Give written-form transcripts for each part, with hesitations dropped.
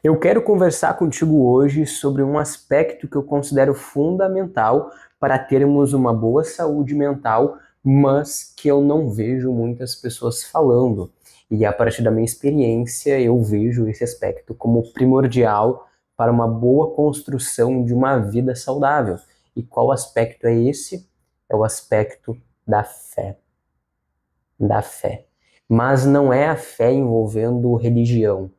Eu quero conversar contigo hoje sobre um aspecto que eu considero fundamental para termos uma boa saúde mental, mas que eu não vejo muitas pessoas falando. E a partir da minha experiência, eu vejo esse aspecto como primordial para uma boa construção de uma vida saudável. E qual aspecto é esse? É o aspecto da fé. Da fé. Mas não é a fé envolvendo religião.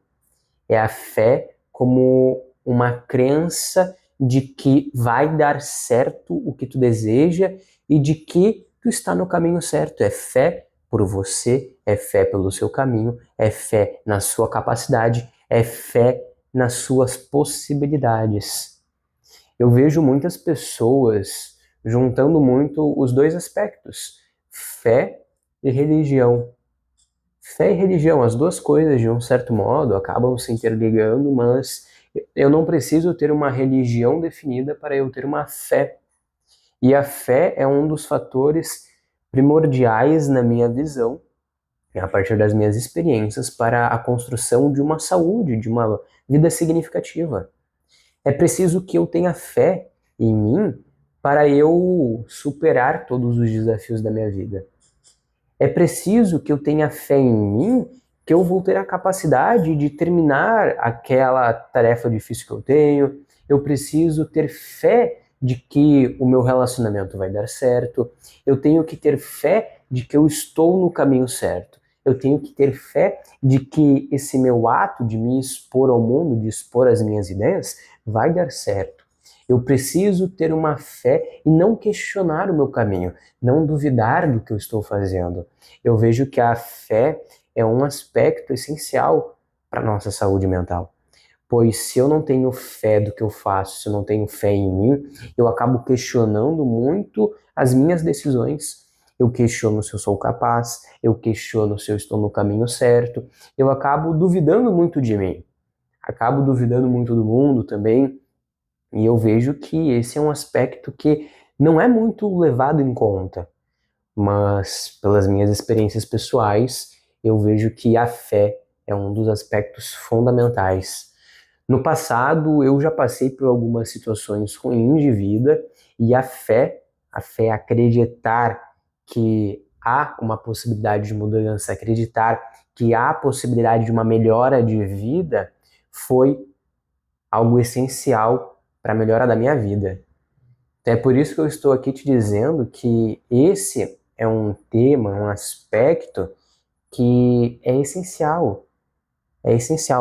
É a fé como uma crença de que vai dar certo o que tu deseja e de que tu está no caminho certo. É fé por você, é fé pelo seu caminho, é fé na sua capacidade, é fé nas suas possibilidades. Eu vejo muitas pessoas juntando muito os dois aspectos, fé e religião. Fé e religião, as duas coisas, de um certo modo, acabam se interligando, mas eu não preciso ter uma religião definida para eu ter uma fé. E a fé é um dos fatores primordiais na minha visão, a partir das minhas experiências, para a construção de uma saúde, de uma vida significativa. É preciso que eu tenha fé em mim para eu superar todos os desafios da minha vida. É preciso que eu tenha fé em mim, que eu vou ter a capacidade de terminar aquela tarefa difícil que eu tenho. Eu preciso ter fé de que o meu relacionamento vai dar certo. Eu tenho que ter fé de que eu estou no caminho certo. Eu tenho que ter fé de que esse meu ato de me expor ao mundo, de expor as minhas ideias, vai dar certo. Eu preciso ter uma fé e não questionar o meu caminho, não duvidar do que eu estou fazendo. Eu vejo que a fé é um aspecto essencial para a nossa saúde mental. Pois se eu não tenho fé do que eu faço, se eu não tenho fé em mim, eu acabo questionando muito as minhas decisões. Eu questiono se eu sou capaz, eu questiono se eu estou no caminho certo, eu acabo duvidando muito de mim, acabo duvidando muito do mundo também, e eu vejo que esse é um aspecto que não é muito levado em conta, mas pelas minhas experiências pessoais, eu vejo que a fé é um dos aspectos fundamentais. No passado, eu já passei por algumas situações ruins de vida e a fé é acreditar que há uma possibilidade de mudança, acreditar que há a possibilidade de uma melhora de vida, foi algo essencial para a melhora da minha vida. Então é por isso que eu estou aqui te dizendo que esse é um tema, um aspecto que é essencial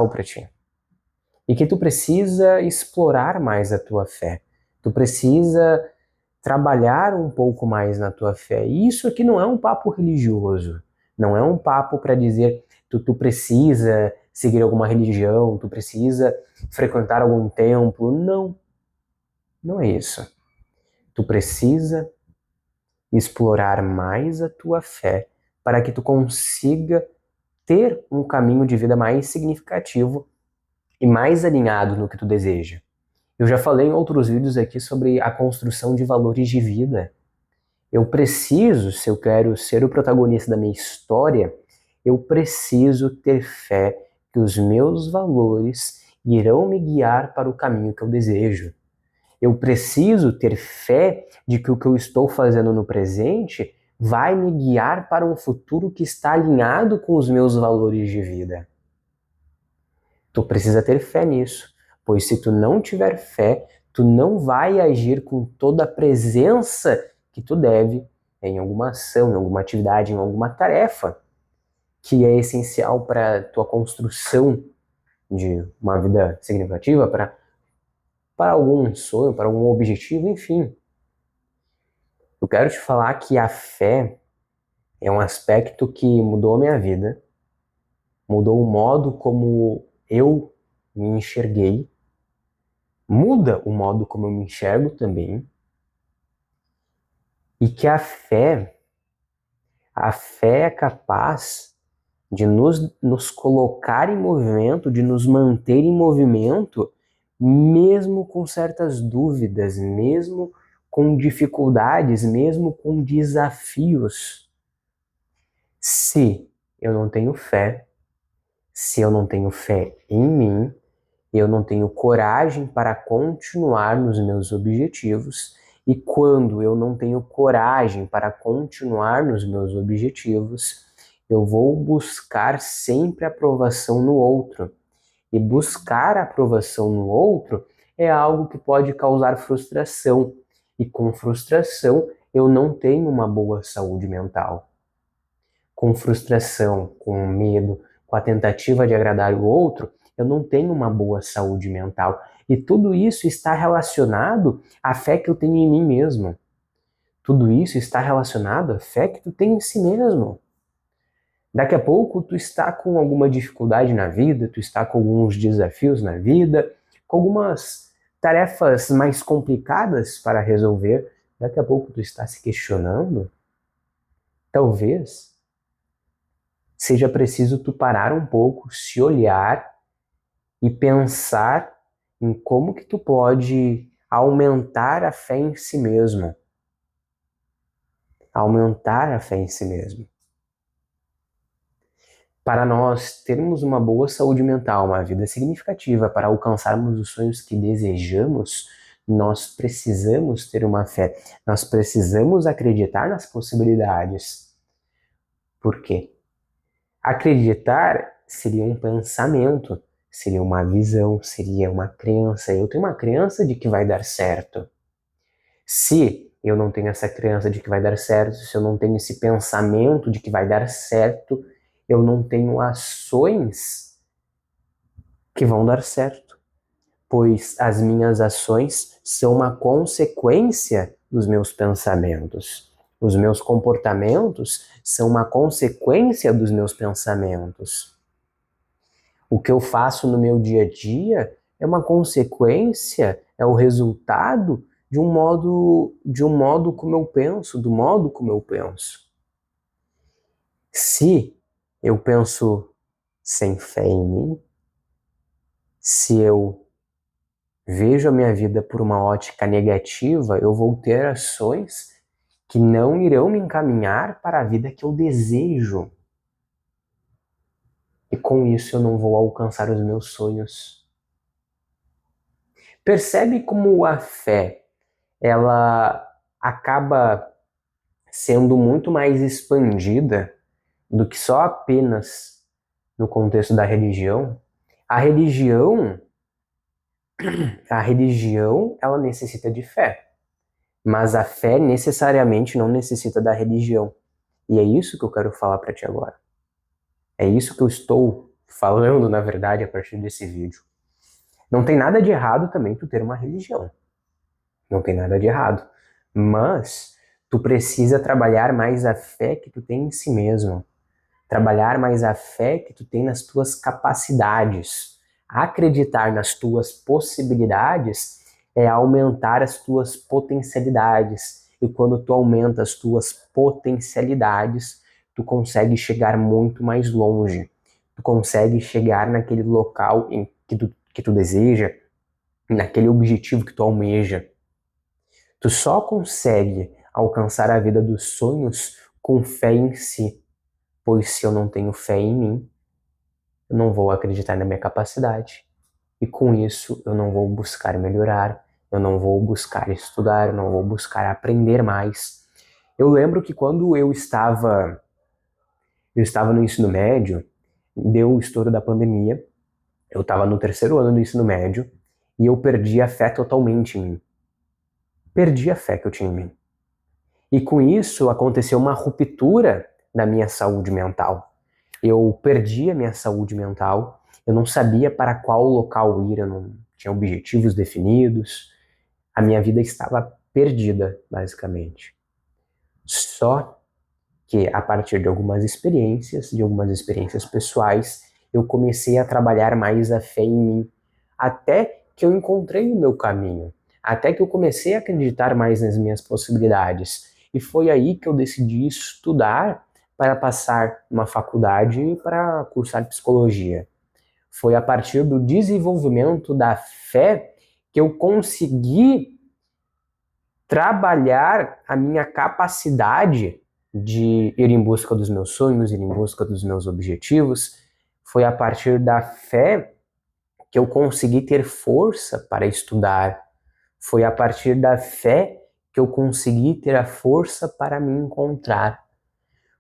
para ti. E que tu precisa explorar mais a tua fé. Tu precisa trabalhar um pouco mais na tua fé. E isso aqui não é um papo religioso. Não é um papo para dizer tu precisa seguir alguma religião, tu precisa frequentar algum templo. Não, não é isso. Tu precisa explorar mais a tua fé para que tu consiga ter um caminho de vida mais significativo e mais alinhado no que tu deseja. Eu já falei em outros vídeos aqui sobre a construção de valores de vida. Eu preciso, se eu quero ser o protagonista da minha história, eu preciso ter fé que os meus valores irão me guiar para o caminho que eu desejo. Eu preciso ter fé de que o que eu estou fazendo no presente vai me guiar para um futuro que está alinhado com os meus valores de vida. Tu precisa ter fé nisso, pois se tu não tiver fé, tu não vai agir com toda a presença que tu deve em alguma ação, em alguma atividade, em alguma tarefa que é essencial para tua construção de uma vida significativa, para algum sonho, para algum objetivo, enfim. Eu quero te falar que a fé é um aspecto que mudou a minha vida, mudou o modo como eu me enxerguei, muda o modo como eu me enxergo também, e que a fé é capaz de nos colocar em movimento, de nos manter em movimento, mesmo com certas dúvidas, mesmo com dificuldades, mesmo com desafios. Se eu não tenho fé, se eu não tenho fé em mim, eu não tenho coragem para continuar nos meus objetivos, e quando eu não tenho coragem para continuar nos meus objetivos, eu vou buscar sempre aprovação no outro. E buscar aprovação no outro é algo que pode causar frustração. E com frustração, eu não tenho uma boa saúde mental. Com frustração, com medo, com a tentativa de agradar o outro, eu não tenho uma boa saúde mental. E tudo isso está relacionado à fé que eu tenho em mim mesmo. Tudo isso está relacionado à fé que tu tem em si mesmo. Daqui a pouco tu está com alguma dificuldade na vida, tu está com alguns desafios na vida, com algumas tarefas mais complicadas para resolver. Daqui a pouco tu está se questionando. Talvez seja preciso tu parar um pouco, se olhar e pensar em como que tu pode aumentar a fé em si mesmo. Aumentar a fé em si mesmo. Para nós termos uma boa saúde mental, uma vida significativa, para alcançarmos os sonhos que desejamos, nós precisamos ter uma fé. Nós precisamos acreditar nas possibilidades. Por quê? Acreditar seria um pensamento, seria uma visão, seria uma crença. Eu tenho uma crença de que vai dar certo. Se eu não tenho essa crença de que vai dar certo, se eu não tenho esse pensamento de que vai dar certo, eu não tenho ações que vão dar certo, pois as minhas ações são uma consequência dos meus pensamentos. Os meus comportamentos são uma consequência dos meus pensamentos. O que eu faço no meu dia a dia é uma consequência, é o resultado de um modo como eu penso, do modo como eu penso. Se eu penso sem fé em mim, se eu vejo a minha vida por uma ótica negativa, eu vou ter ações que não irão me encaminhar para a vida que eu desejo. E com isso eu não vou alcançar os meus sonhos. Percebe como a fé, ela acaba sendo muito mais expandida do que só apenas no contexto da religião? A religião, ela necessita de fé, mas a fé necessariamente não necessita da religião. E é isso que eu quero falar para ti agora. É isso que eu estou falando, na verdade, a partir desse vídeo. Não tem nada de errado também tu ter uma religião. Não tem nada de errado. Mas tu precisa trabalhar mais a fé que tu tem em si mesmo. Trabalhar mais a fé que tu tem nas tuas capacidades. Acreditar nas tuas possibilidades é aumentar as tuas potencialidades. E quando tu aumenta as tuas potencialidades, tu consegue chegar muito mais longe. Tu consegue chegar naquele local em que tu deseja, naquele objetivo que tu almeja. Tu só consegue alcançar a vida dos sonhos com fé em si. Pois se eu não tenho fé em mim, eu não vou acreditar na minha capacidade. E com isso, eu não vou buscar melhorar, eu não vou buscar estudar, eu não vou buscar aprender mais. Eu lembro que quando eu estava no ensino médio, deu o estouro da pandemia, eu estava no terceiro ano do ensino médio, e eu perdi a fé totalmente em mim. Perdi a fé que eu tinha em mim. E com isso, aconteceu uma ruptura na minha saúde mental. Eu perdi a minha saúde mental, eu não sabia para qual local ir, eu não tinha objetivos definidos, a minha vida estava perdida, basicamente. Só que a partir de algumas experiências pessoais, eu comecei a trabalhar mais a fé em mim, até que eu encontrei o meu caminho, até que eu comecei a acreditar mais nas minhas possibilidades. E foi aí que eu decidi estudar para passar numa faculdade para cursar psicologia. Foi a partir do desenvolvimento da fé que eu consegui trabalhar a minha capacidade de ir em busca dos meus sonhos, ir em busca dos meus objetivos. Foi a partir da fé que eu consegui ter força para estudar. Foi a partir da fé que eu consegui ter a força para me encontrar.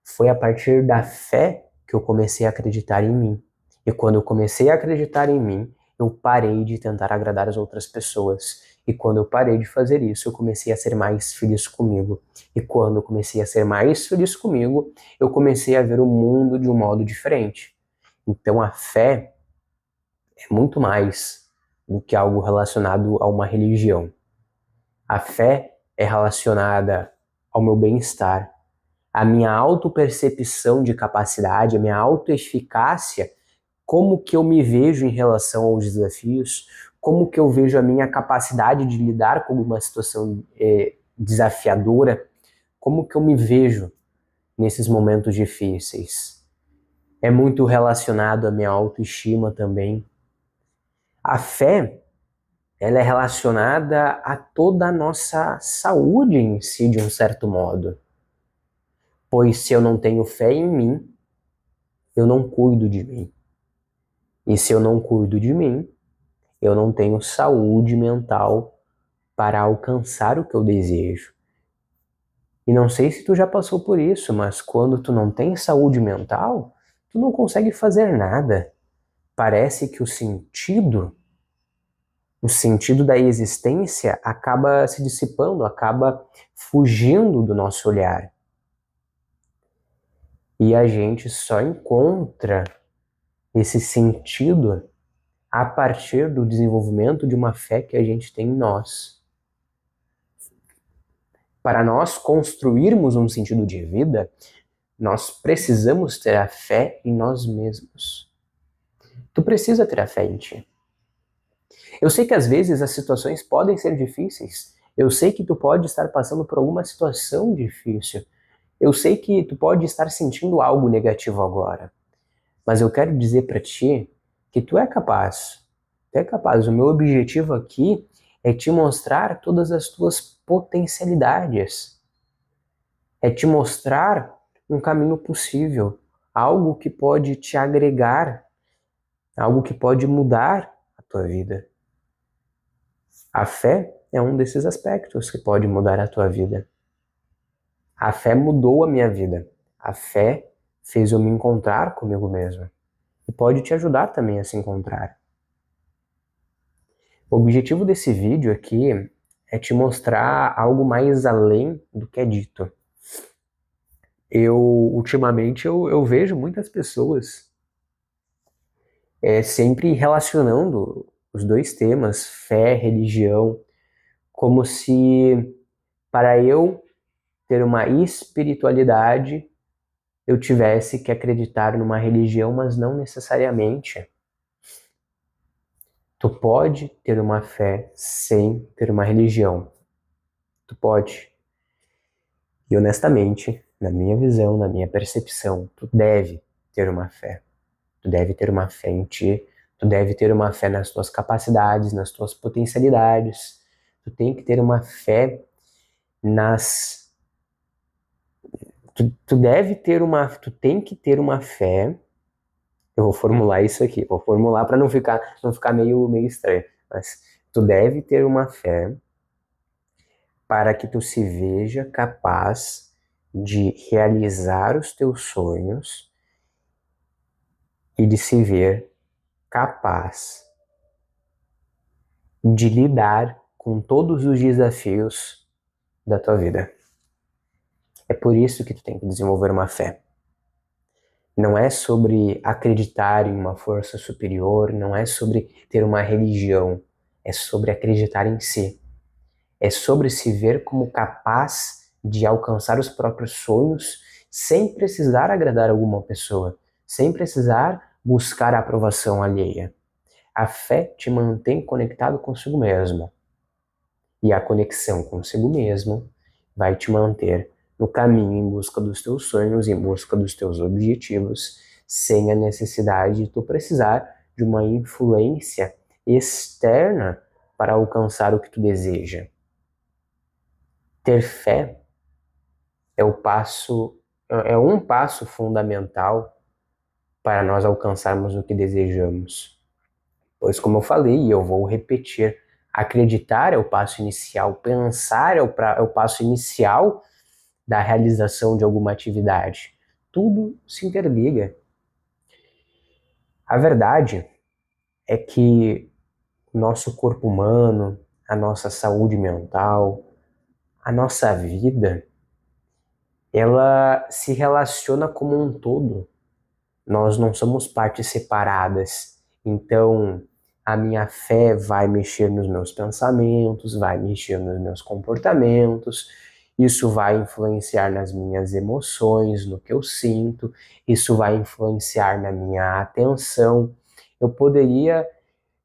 Foi a partir da fé que eu comecei a acreditar em mim. E quando eu comecei a acreditar em mim, eu parei de tentar agradar as outras pessoas. E quando eu parei de fazer isso, eu comecei a ser mais feliz comigo. E quando eu comecei a ser mais feliz comigo, eu comecei a ver o mundo de um modo diferente. Então a fé é muito mais do que algo relacionado a uma religião. A fé é relacionada ao meu bem-estar, à minha autopercepção de capacidade, à minha autoeficácia, como que eu me vejo em relação aos desafios, como que eu vejo a minha capacidade de lidar com uma situação desafiadora, como que eu me vejo nesses momentos difíceis. É muito relacionado à minha autoestima também. A fé, ela é relacionada a toda a nossa saúde em si, de um certo modo. Pois se eu não tenho fé em mim, eu não cuido de mim. E se eu não cuido de mim, eu não tenho saúde mental para alcançar o que eu desejo. E não sei se tu já passou por isso, mas quando tu não tem saúde mental, tu não consegue fazer nada. Parece que o sentido da existência acaba se dissipando, acaba fugindo do nosso olhar. E a gente só encontra esse sentido a partir do desenvolvimento de uma fé que a gente tem em nós. Para nós construirmos um sentido de vida, nós precisamos ter a fé em nós mesmos. Tu precisa ter a fé em ti. Eu sei que às vezes as situações podem ser difíceis. Eu sei que tu pode estar passando por alguma situação difícil. Eu sei que tu pode estar sentindo algo negativo agora. Mas eu quero dizer para ti que tu é capaz. Tu é capaz. O meu objetivo aqui é te mostrar todas as tuas potencialidades. É te mostrar um caminho possível, algo que pode te agregar, algo que pode mudar a tua vida. A fé é um desses aspectos que pode mudar a tua vida. A fé mudou a minha vida. A fé fez eu me encontrar comigo mesmo. E pode te ajudar também a se encontrar. O objetivo desse vídeo aqui é te mostrar algo mais além do que é dito. Ultimamente, eu vejo muitas pessoas sempre relacionando os dois temas, fé, religião, como se para eu ter uma espiritualidade eu tivesse que acreditar numa religião, mas não necessariamente. Tu pode ter uma fé sem ter uma religião. Tu pode. E honestamente, na minha visão, na minha percepção, tu deve ter uma fé. Tu deve ter uma fé em ti, tu deve ter uma fé nas tuas capacidades, nas tuas potencialidades. Tu tem que ter uma fé nas... Tu tem que ter uma fé. Eu vou formular isso aqui, vou formular para não ficar meio estranho. Mas tu deve ter uma fé para que tu se veja capaz de realizar os teus sonhos e de se ver capaz de lidar com todos os desafios da tua vida. É por isso que tu tem que desenvolver uma fé. Não é sobre acreditar em uma força superior, não é sobre ter uma religião, é sobre acreditar em si. É sobre se ver como capaz de alcançar os próprios sonhos sem precisar agradar alguma pessoa, sem precisar buscar a aprovação alheia. A fé te mantém conectado consigo mesmo. E a conexão consigo mesmo vai te manter no caminho em busca dos teus sonhos, em busca dos teus objetivos, sem a necessidade de tu precisar de uma influência externa para alcançar o que tu deseja. Ter fé é um passo fundamental para nós alcançarmos o que desejamos. Pois, como eu falei, e eu vou repetir, acreditar é o passo inicial, pensar é o passo inicial da realização de alguma atividade. Tudo se interliga. A verdade é que o nosso corpo humano, a nossa saúde mental, a nossa vida, ela se relaciona como um todo. Nós não somos partes separadas. Então, a minha fé vai mexer nos meus pensamentos, vai mexer nos meus comportamentos, isso vai influenciar nas minhas emoções, no que eu sinto, isso vai influenciar na minha atenção. Eu poderia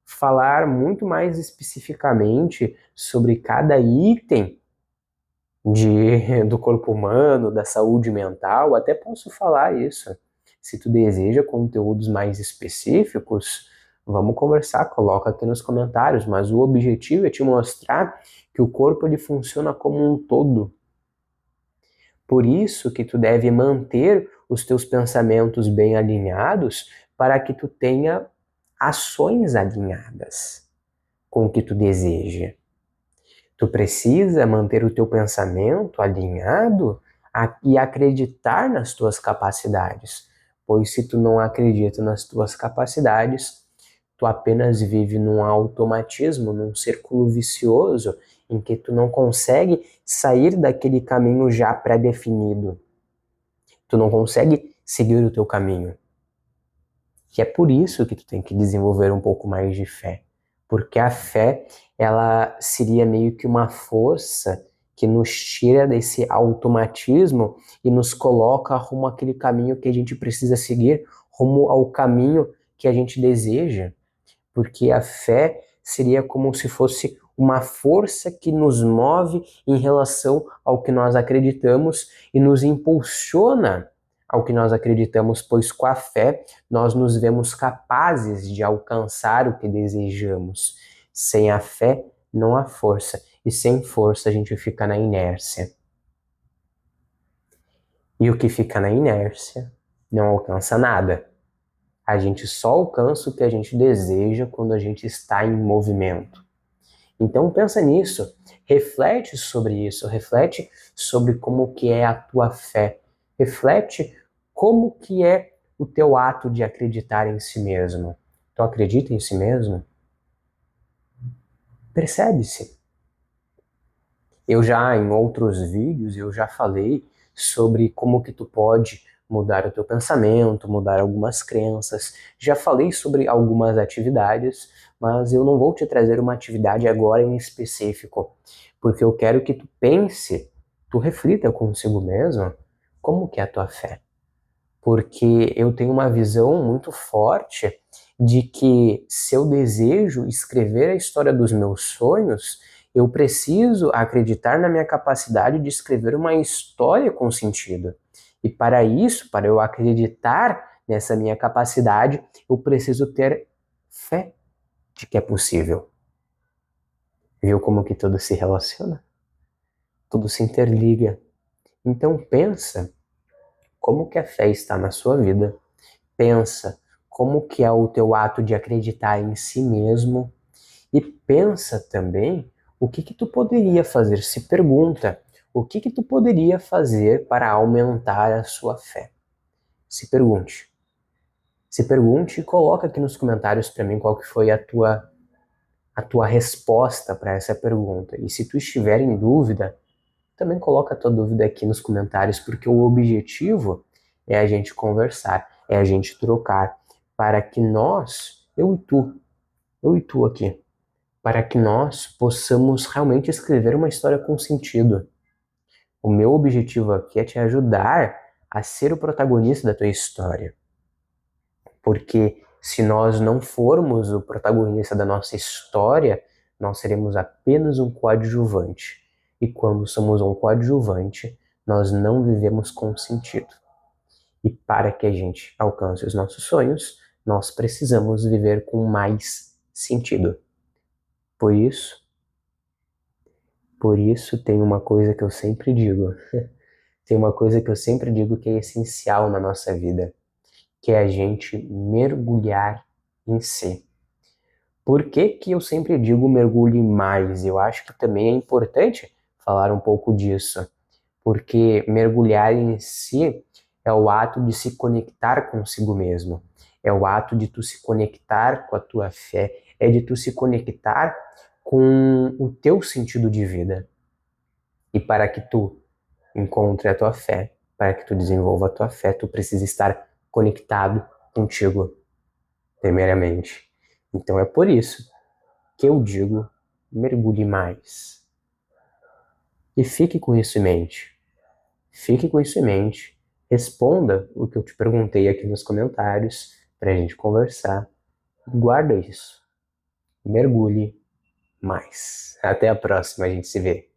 falar muito mais especificamente sobre cada item do corpo humano, da saúde mental, até posso falar isso. Se tu deseja conteúdos mais específicos, vamos conversar, coloca aqui nos comentários, mas o objetivo é te mostrar que o corpo ele funciona como um todo. Por isso que tu deve manter os teus pensamentos bem alinhados para que tu tenha ações alinhadas com o que tu deseja. Tu precisa manter o teu pensamento alinhado e acreditar nas tuas capacidades, pois se tu não acredita nas tuas capacidades, tu apenas vive num automatismo, num círculo vicioso em que tu não consegue sair daquele caminho já pré-definido. Tu não consegue seguir o teu caminho. E é por isso que tu tem que desenvolver um pouco mais de fé. Porque a fé, ela seria meio que uma força que nos tira desse automatismo e nos coloca rumo àquele caminho que a gente precisa seguir, rumo ao caminho que a gente deseja. Porque a fé seria como se fosse uma força que nos move em relação ao que nós acreditamos e nos impulsiona ao que nós acreditamos, pois com a fé nós nos vemos capazes de alcançar o que desejamos. Sem a fé não há força, e sem força a gente fica na inércia. E o que fica na inércia não alcança nada. A gente só alcança o que a gente deseja quando a gente está em movimento. Então pensa nisso, reflete sobre isso, reflete sobre como que é a tua fé, reflete como que é o teu ato de acreditar em si mesmo. Tu acredita em si mesmo? Percebe-se. Eu já em outros vídeos eu já falei sobre como que tu pode mudar o teu pensamento, mudar algumas crenças. Já falei sobre algumas atividades, mas eu não vou te trazer uma atividade agora em específico, porque eu quero que tu pense, tu reflita consigo mesmo, como que é a tua fé. Porque eu tenho uma visão muito forte de que se eu desejo escrever a história dos meus sonhos, eu preciso acreditar na minha capacidade de escrever uma história com sentido. E para isso, para eu acreditar nessa minha capacidade, eu preciso ter fé de que é possível. Viu como que tudo se relaciona? Tudo se interliga. Então pensa como que a fé está na sua vida. Pensa como que é o teu ato de acreditar em si mesmo e pensa também o que que tu poderia fazer. Se pergunta o que que tu poderia fazer para aumentar a sua fé. Se pergunte. Se pergunte e coloca aqui nos comentários para mim qual que foi a tua resposta para essa pergunta. E se tu estiver em dúvida, também coloca a tua dúvida aqui nos comentários, porque o objetivo é a gente conversar, é a gente trocar, para que nós, eu e tu aqui, para que nós possamos realmente escrever uma história com sentido. O meu objetivo aqui é te ajudar a ser o protagonista da tua história. Porque se nós não formos o protagonista da nossa história, nós seremos apenas um coadjuvante. E quando somos um coadjuvante, nós não vivemos com sentido. E para que a gente alcance os nossos sonhos, nós precisamos viver com mais sentido. Por isso tem uma coisa que eu sempre digo. Tem uma coisa que eu sempre digo que é essencial na nossa vida, que é a gente mergulhar em si. Por que que eu sempre digo mergulhe mais? Eu acho que também é importante falar um pouco disso, porque mergulhar em si é o ato de se conectar consigo mesmo, é o ato de tu se conectar com a tua fé, é de tu se conectar com o teu sentido de vida. E para que tu encontre a tua fé, para que tu desenvolva a tua fé, tu precisa estar conectado contigo, primeiramente. Então é por isso que eu digo, mergulhe mais. E fique com isso em mente. Fique com isso em mente. Responda o que eu te perguntei aqui nos comentários para a gente conversar. Guarda isso. Mergulhe mais. Até a próxima, a gente se vê.